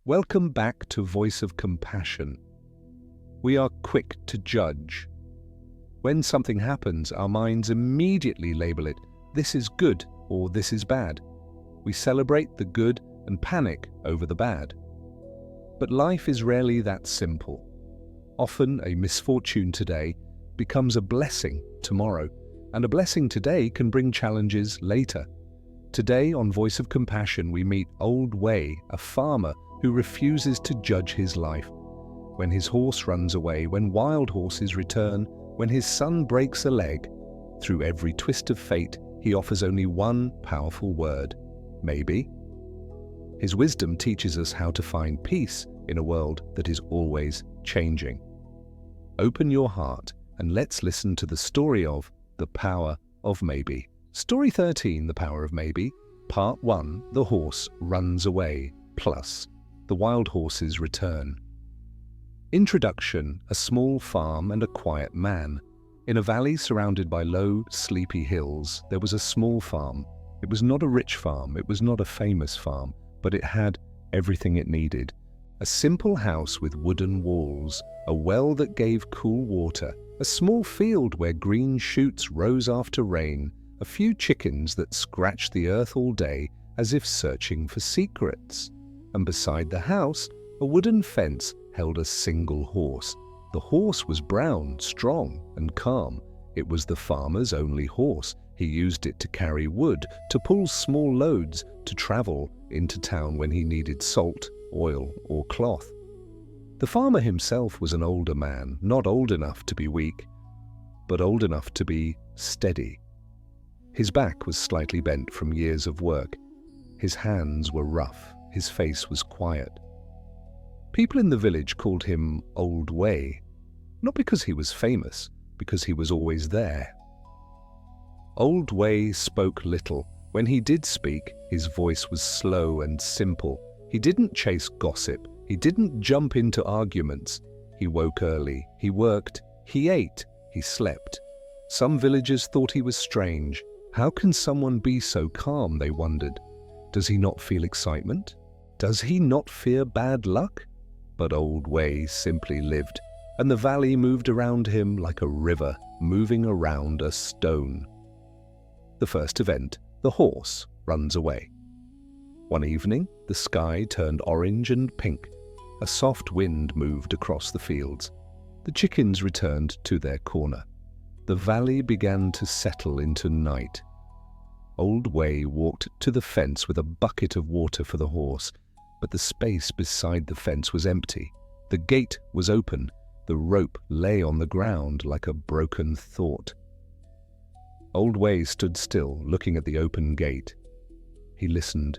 Welcome back to Voice of Compassion. We are quick to judge. When something happens, our minds immediately label it, this is good or this is bad. We celebrate the good and panic over the bad. But life is rarely that simple. Often a misfortune today becomes a blessing tomorrow, and a blessing today can bring challenges later. Today on Voice of Compassion we meet Old Wei, a farmer who refuses to judge his life. When his horse runs away, when wild horses return, when his son breaks a leg, through every twist of fate he offers only one powerful word: maybe. His wisdom teaches us how to find peace in a world that is always changing. Open your heart and let's listen to the story of The Power of Maybe. Story 13, The Power of Maybe, Part 1, The Horse Runs Away, plus The Wild Horses Return. Introduction: a small farm and a quiet man. In a valley surrounded by low, sleepy hills, there was a small farm. It was not a rich farm, it was not a famous farm, but it had everything it needed. A simple house with wooden walls, a well that gave cool water, a small field where green shoots rose after rain, a few chickens that scratched the earth all day as if searching for secrets. And beside the house, a wooden fence held a single horse. The horse was brown, strong, and calm. It was the farmer's only horse. He used it to carry wood, to pull small loads, to travel into town when he needed salt, oil, or cloth. The farmer himself was an older man, not old enough to be weak, but old enough to be steady. His back was slightly bent from years of work. His hands were rough. His face was quiet. People in the village called him Old Wei, not because he was famous, because he was always there. Old Wei spoke little. When he did speak, his voice was slow and simple. He didn't chase gossip. He didn't jump into arguments. He woke early. He worked. He ate. He slept. Some villagers thought he was strange. How can someone be so calm, they wondered. Does he not feel excitement? Does he not fear bad luck? But Old Wei simply lived, and the valley moved around him like a river moving around a stone. The first event: the horse runs away. One evening, the sky turned orange and pink. A soft wind moved across the fields. The chickens returned to their corner. The valley began to settle into night. Old Wei walked to the fence with a bucket of water for the horse, but the space beside the fence was empty. The gate was open. The rope lay on the ground like a broken thought. Old Wei stood still, looking at the open gate. He listened.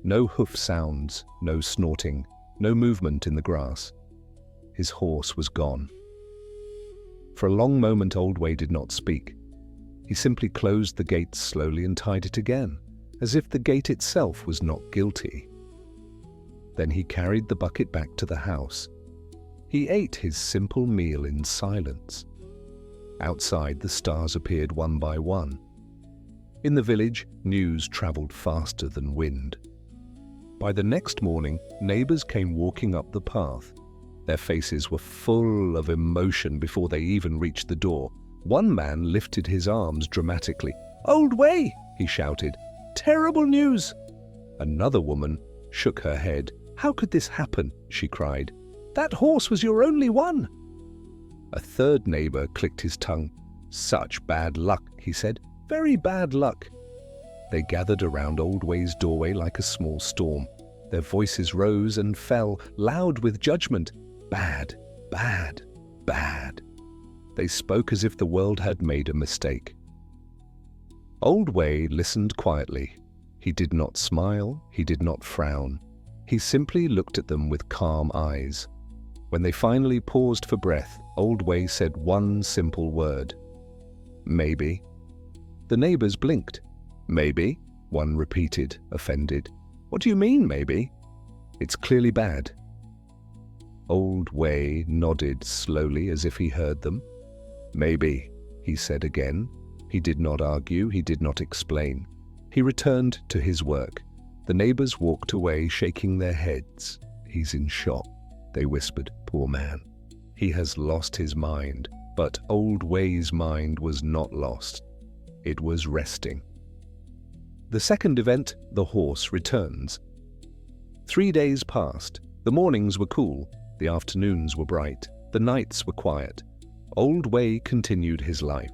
No hoof sounds, no snorting, no movement in the grass. His horse was gone. For a long moment Old Wei did not speak. He simply closed the gate slowly and tied it again, as if the gate itself was not guilty. Then he carried the bucket back to the house. He ate his simple meal in silence. Outside, the stars appeared one by one. In the village, news traveled faster than wind. By the next morning, neighbors came walking up the path. Their faces were full of emotion before they even reached the door. One man lifted his arms dramatically. "Old Wei!" he shouted. "Terrible news!" Another woman shook her head. "How could this happen?" she cried. "That horse was your only one!" A third neighbor clicked his tongue. "Such bad luck," he said. "Very bad luck." They gathered around Old Wei's doorway like a small storm. Their voices rose and fell, loud with judgment. Bad, bad, bad. They spoke as if the world had made a mistake. Old Wei listened quietly. He did not smile, he did not frown. He simply looked at them with calm eyes. When they finally paused for breath, Old Wei said one simple word: "Maybe." The neighbors blinked. "Maybe?" one repeated, offended. "What do you mean, maybe? It's clearly bad." Old Wei nodded slowly as if he heard them. "Maybe," he said again. He did not argue, he did not explain. He returned to his work. The neighbors walked away, shaking their heads. "He's in shock," they whispered. "Poor man. He has lost his mind." But Old Wei's mind was not lost. It was resting. The second event, the horse returns. 3 days passed. The mornings were cool, the afternoons were bright, the nights were quiet. Old Wei continued his life.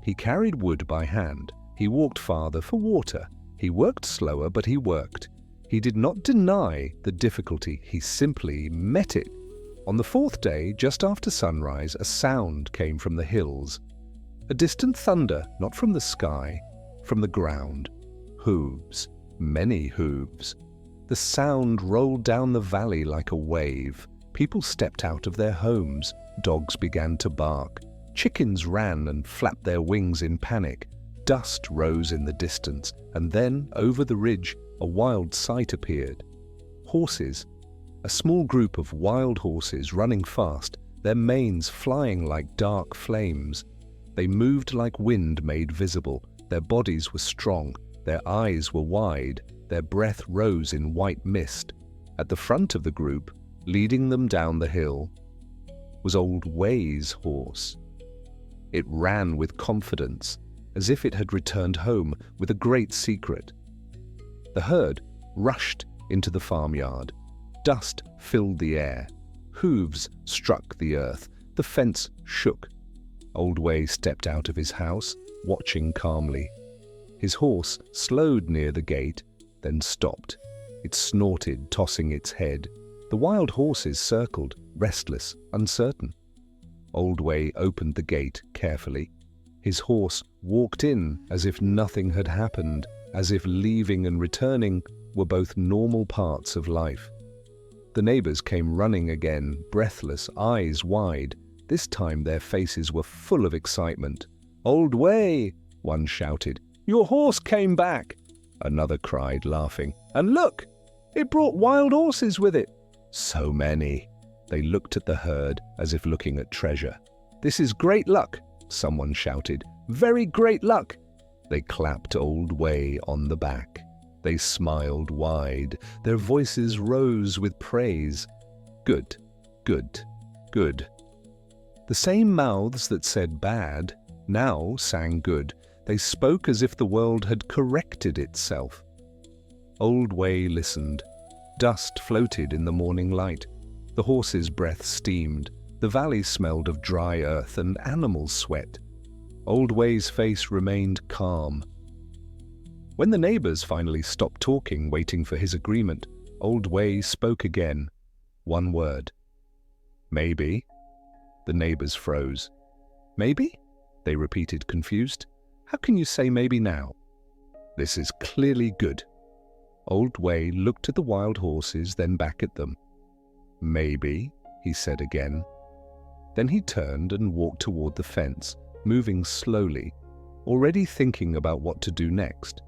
He carried wood by hand. He walked farther for water. He worked slower, but he worked. He did not deny the difficulty, he simply met it. On the fourth day, just after sunrise, a sound came from the hills. A distant thunder, not from the sky, from the ground. Hooves, many hooves. The sound rolled down the valley like a wave. People stepped out of their homes. Dogs began to bark. Chickens ran and flapped their wings in panic. Dust rose in the distance, and then, over the ridge, a wild sight appeared. Horses. A small group of wild horses running fast, their manes flying like dark flames. They moved like wind made visible. Their bodies were strong. Their eyes were wide. Their breath rose in white mist. At the front of the group, leading them down the hill, was Old Wei's horse. It ran with confidence, as if it had returned home with a great secret. The herd rushed into the farmyard. Dust filled the air. Hooves struck the earth. The fence shook. Old Wei stepped out of his house, watching calmly. His horse slowed near the gate, then stopped. It snorted, tossing its head. The wild horses circled, restless, uncertain. Old Wei opened the gate carefully. His horse walked in as if nothing had happened, as if leaving and returning were both normal parts of life. The neighbors came running again, breathless, eyes wide. This time their faces were full of excitement. "Old Wei!" one shouted. "Your horse came back!" Another cried, laughing. "And look! It brought wild horses with it!" "So many!" They looked at the herd as if looking at treasure. "This is great luck!" someone shouted. "Very great luck!" They clapped Old Wei on the back. They smiled wide. Their voices rose with praise. "Good, good, good." The same mouths that said bad now sang good. They spoke as if the world had corrected itself. Old Wei listened. Dust floated in the morning light. The horses' breath steamed. The valley smelled of dry earth and animal sweat. Old Wei's face remained calm. When the neighbors finally stopped talking, waiting for his agreement, Old Wei spoke again. One word. "Maybe." The neighbors froze. "Maybe?" they repeated, confused. "How can you say maybe now?" "This is clearly good." Old Wei looked at the wild horses, then back at them. "Maybe," he said again. Then he turned and walked toward the fence, moving slowly, already thinking about what to do next.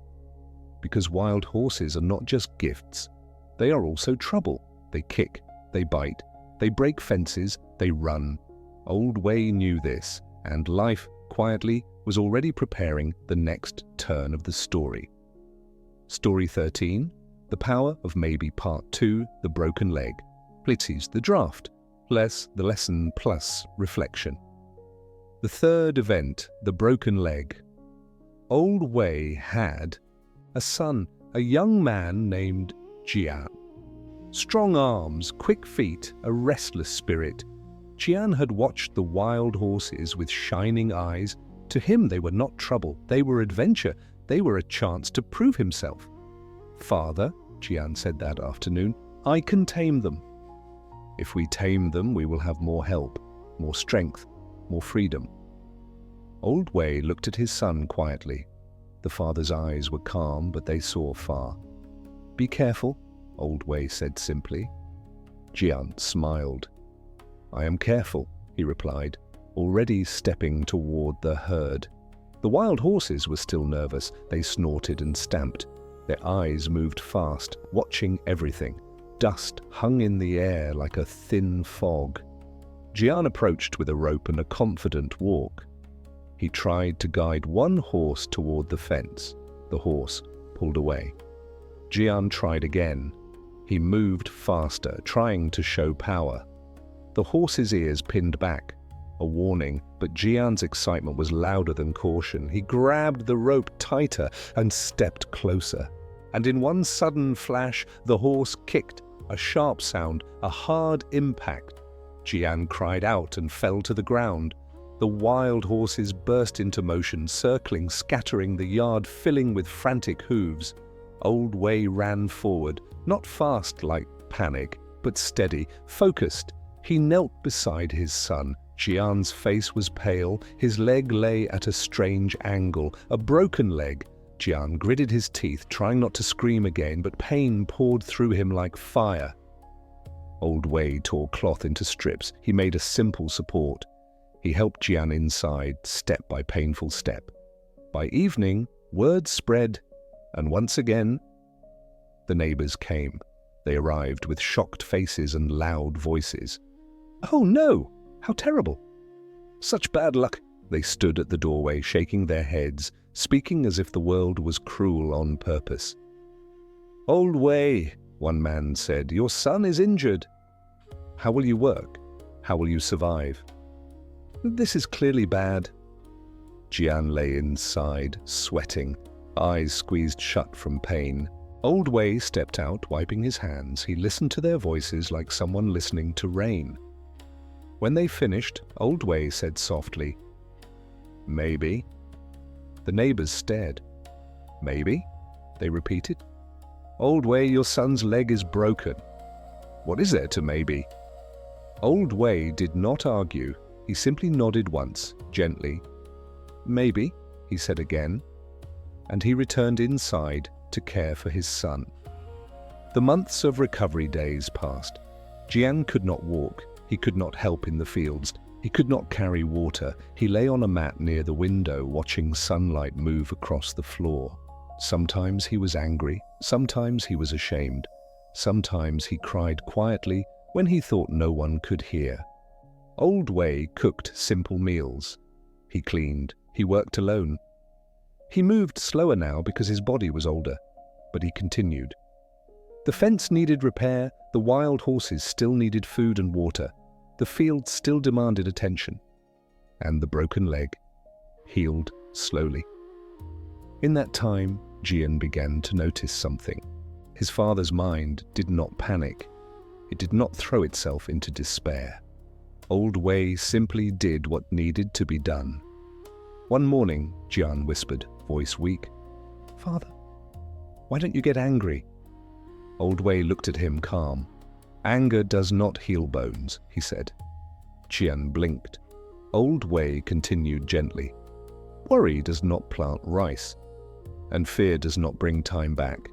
Because wild horses are not just gifts, they are also trouble. They kick, they bite, they break fences, they run. Old Wei knew this, and life, quietly, was already preparing the next turn of the story. Story 13, The Power of Maybe Part 2, The Broken Leg. Please the draft, less the lesson plus reflection. The third event, the broken leg. Old Wei had a son, a young man named Jian. Strong arms, quick feet, a restless spirit. Jian had watched the wild horses with shining eyes. To him they were not trouble, they were adventure, they were a chance to prove himself. "Father," Jian said that afternoon, "I can tame them. If we tame them, we will have more help, more strength, more freedom." Old Wei looked at his son quietly. The father's eyes were calm, but they saw far. "Be careful," Old Wei said simply. Jian smiled. "I am careful," he replied, already stepping toward the herd. The wild horses were still nervous. They snorted and stamped. Their eyes moved fast, watching everything. Dust hung in the air like a thin fog. Jian approached with a rope and a confident walk. He tried to guide one horse toward the fence. The horse pulled away. Jian tried again. He moved faster, trying to show power. The horse's ears pinned back, a warning, but Jian's excitement was louder than caution. He grabbed the rope tighter and stepped closer. And in one sudden flash, the horse kicked, a sharp sound, a hard impact. Jian cried out and fell to the ground. The wild horses burst into motion, circling, scattering, the yard filling with frantic hooves. Old Wei ran forward, not fast like panic, but steady, focused. He knelt beside his son. Jian's face was pale, his leg lay at a strange angle, a broken leg. Jian gritted his teeth, trying not to scream again, but pain poured through him like fire. Old Wei tore cloth into strips. He made a simple support. He helped Jian inside, step by painful step. By evening, word spread, and once again, the neighbors came. They arrived with shocked faces and loud voices. "Oh no! How terrible! Such bad luck!" They stood at the doorway, shaking their heads, speaking as if the world was cruel on purpose. "Old Wei," one man said, "your son is injured. How will you work? How will you survive?" "This is clearly bad." Jian lay inside, sweating, eyes squeezed shut from pain. Old Wei stepped out, wiping his hands. He listened to their voices like someone listening to rain. When they finished, Old Wei said softly, "Maybe." The neighbors stared. "Maybe?" they repeated. "Old Wei, your son's leg is broken. What is there to maybe?" Old Wei did not argue. He simply nodded once, gently. "Maybe," he said again, and he returned inside to care for his son. The months of recovery days passed. Jian could not walk. He could not help in the fields. He could not carry water. He lay on a mat near the window, watching sunlight move across the floor. Sometimes he was angry. Sometimes he was ashamed. Sometimes he cried quietly when he thought no one could hear. Old Wei cooked simple meals. He cleaned. He worked alone. He moved slower now because his body was older, but he continued. The fence needed repair. The wild horses still needed food and water. The field still demanded attention. And the broken leg healed slowly. In that time, Jian began to notice something. His father's mind did not panic. It did not throw itself into despair. Old Wei simply did what needed to be done. One morning, Jian whispered, voice weak, "Father, why don't you get angry?" Old Wei looked at him calm. "Anger does not heal bones," he said. Jian blinked. Old Wei continued gently. "Worry does not plant rice, and fear does not bring time back."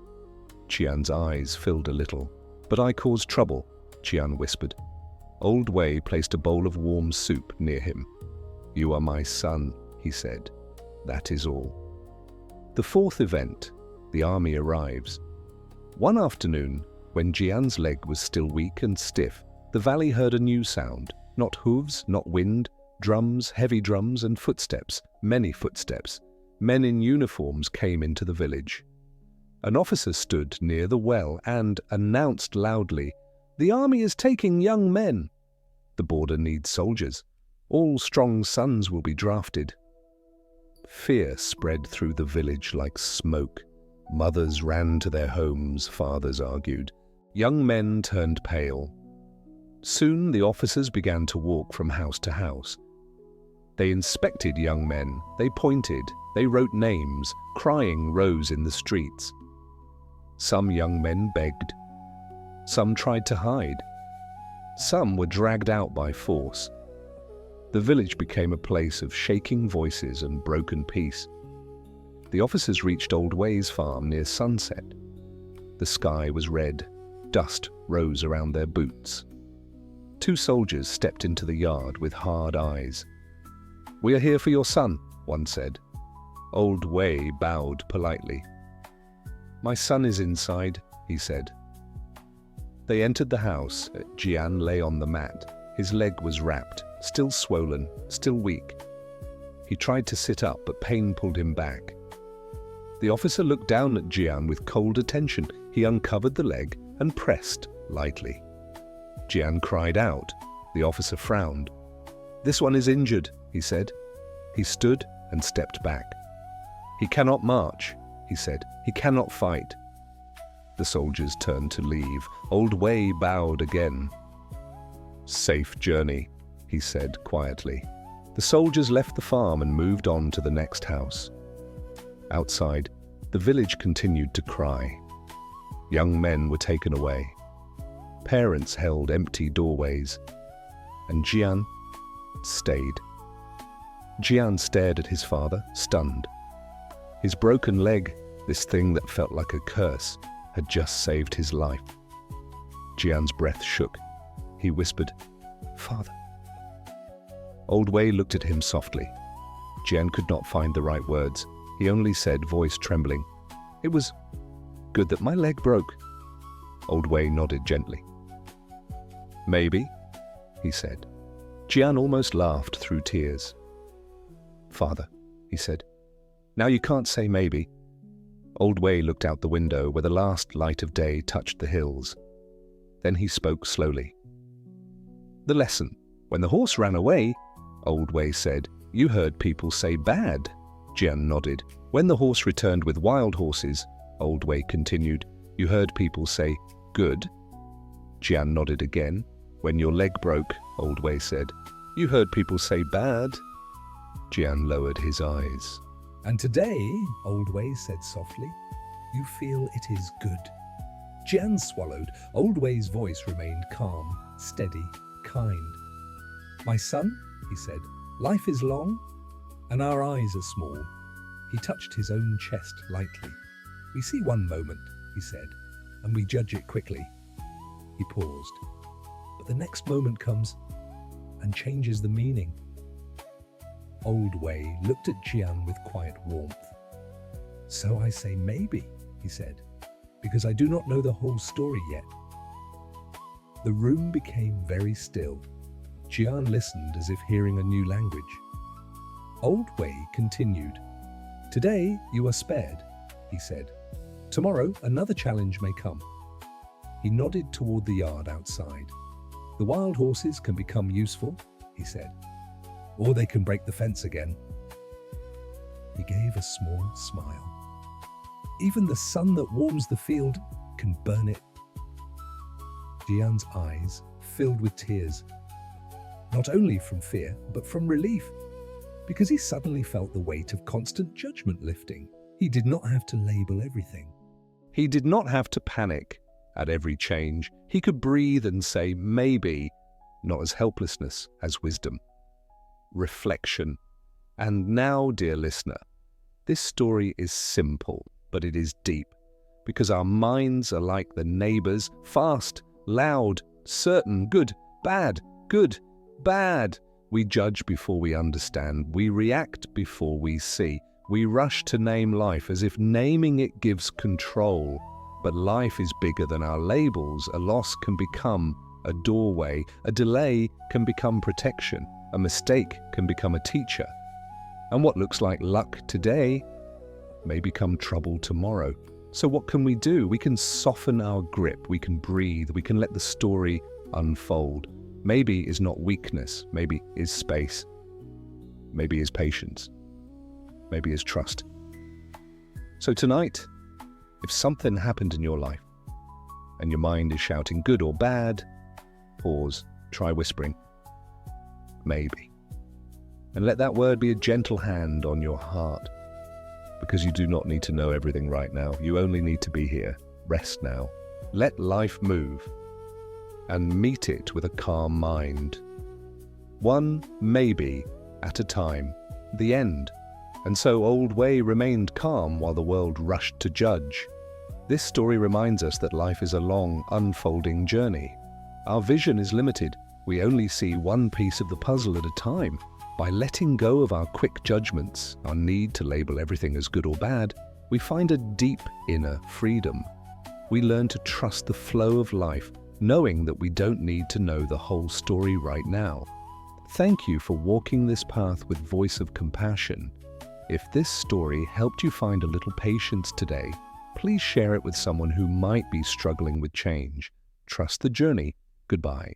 Jian's eyes filled a little. "But I caused trouble," Jian whispered. Old Wei placed a bowl of warm soup near him. "You are my son," he said. "That is all." The fourth event, the army arrives. One afternoon, when Jian's leg was still weak and stiff, the valley heard a new sound. Not hooves, not wind, drums, heavy drums, and footsteps, many footsteps. Men in uniforms came into the village. An officer stood near the well and announced loudly, "The army is taking young men. The border needs soldiers. All strong sons will be drafted." Fear spread through the village like smoke. Mothers ran to their homes, fathers argued. Young men turned pale. Soon the officers began to walk from house to house. They inspected young men, they pointed, they wrote names, crying rose in the streets. Some young men begged. Some tried to hide. Some were dragged out by force. The village became a place of shaking voices and broken peace. The officers reached Old Wei's farm near sunset. The sky was red. Dust rose around their boots. Two soldiers stepped into the yard with hard eyes. "We are here for your son," one said. Old Wei bowed politely. "My son is inside," he said. They entered the house. Jian lay on the mat. His leg was wrapped, still swollen, still weak. He tried to sit up, but pain pulled him back. The officer looked down at Jian with cold attention. He uncovered the leg and pressed lightly. Jian cried out. The officer frowned. "This one is injured," he said. He stood and stepped back. "He cannot march," he said. "He cannot fight." The soldiers turned to leave. Old Wei bowed again. "Safe journey," he said quietly. The soldiers left the farm and moved on to the next house. Outside, the village continued to cry. Young men were taken away. Parents held empty doorways, and Jian stayed. Jian stared at his father, stunned. His broken leg, this thing that felt like a curse, had just saved his life. Jian's breath shook. He whispered, "Father." Old Wei looked at him softly. Jian could not find the right words. He only said, voice trembling, "It was good that my leg broke." Old Wei nodded gently. "Maybe," he said. Jian almost laughed through tears. "Father," he said, "now you can't say maybe." Old Wei looked out the window where the last light of day touched the hills. Then he spoke slowly. "The lesson. When the horse ran away," Old Wei said, "you heard people say bad." Jian nodded. "When the horse returned with wild horses," Old Wei continued, "you heard people say good." Jian nodded again. "When your leg broke," Old Wei said, "you heard people say bad." Jian lowered his eyes. "And today," Old Wei said softly, "you feel it is good." Jian swallowed. Old Wei's voice remained calm, steady, kind. "My son," he said, "life is long, and our eyes are small." He touched his own chest lightly. "We see one moment," he said, "and we judge it quickly." He paused. "But the next moment comes and changes the meaning." Old Wei looked at Jian with quiet warmth. "So I say maybe," he said, "because I do not know the whole story yet." The room became very still. Jian listened as if hearing a new language. Old Wei continued. "Today you are spared," he said. "Tomorrow another challenge may come." He nodded toward the yard outside. "The wild horses can become useful," he said, "or they can break the fence again." He gave a small smile. "Even the sun that warms the field can burn it." Jian's eyes filled with tears, not only from fear, but from relief, because he suddenly felt the weight of constant judgment lifting. He did not have to label everything. He did not have to panic at every change. He could breathe and say maybe, not as helplessness, as wisdom. Reflection. And now, dear listener, this story is simple, but it is deep, because our minds are like the neighbors, fast, loud, certain, good, bad, good, bad. We judge before we understand. We react before we see. We rush to name life as if naming it gives control. But life is bigger than our labels. A loss can become a doorway. A delay can become protection. A mistake can become a teacher. And what looks like luck today may become trouble tomorrow. So what can we do? We can soften our grip. We can breathe. We can let the story unfold. Maybe is not weakness. Maybe is space. Maybe is patience. Maybe is trust. So tonight, if something happened in your life and your mind is shouting good or bad, pause, try whispering, maybe. And let that word be a gentle hand on your heart, because you do not need to know everything right now. You only need to be here. Rest now. Let life move and meet it with a calm mind. One maybe at a time, the end. And so Old Wei remained calm while the world rushed to judge. This story reminds us that life is a long, unfolding journey. Our vision is limited. We only see one piece of the puzzle at a time. By letting go of our quick judgments, our need to label everything as good or bad, we find a deep inner freedom. We learn to trust the flow of life, knowing that we don't need to know the whole story right now. Thank you for walking this path with voice of compassion. If this story helped you find a little patience today, please share it with someone who might be struggling with change. Trust the journey. Goodbye.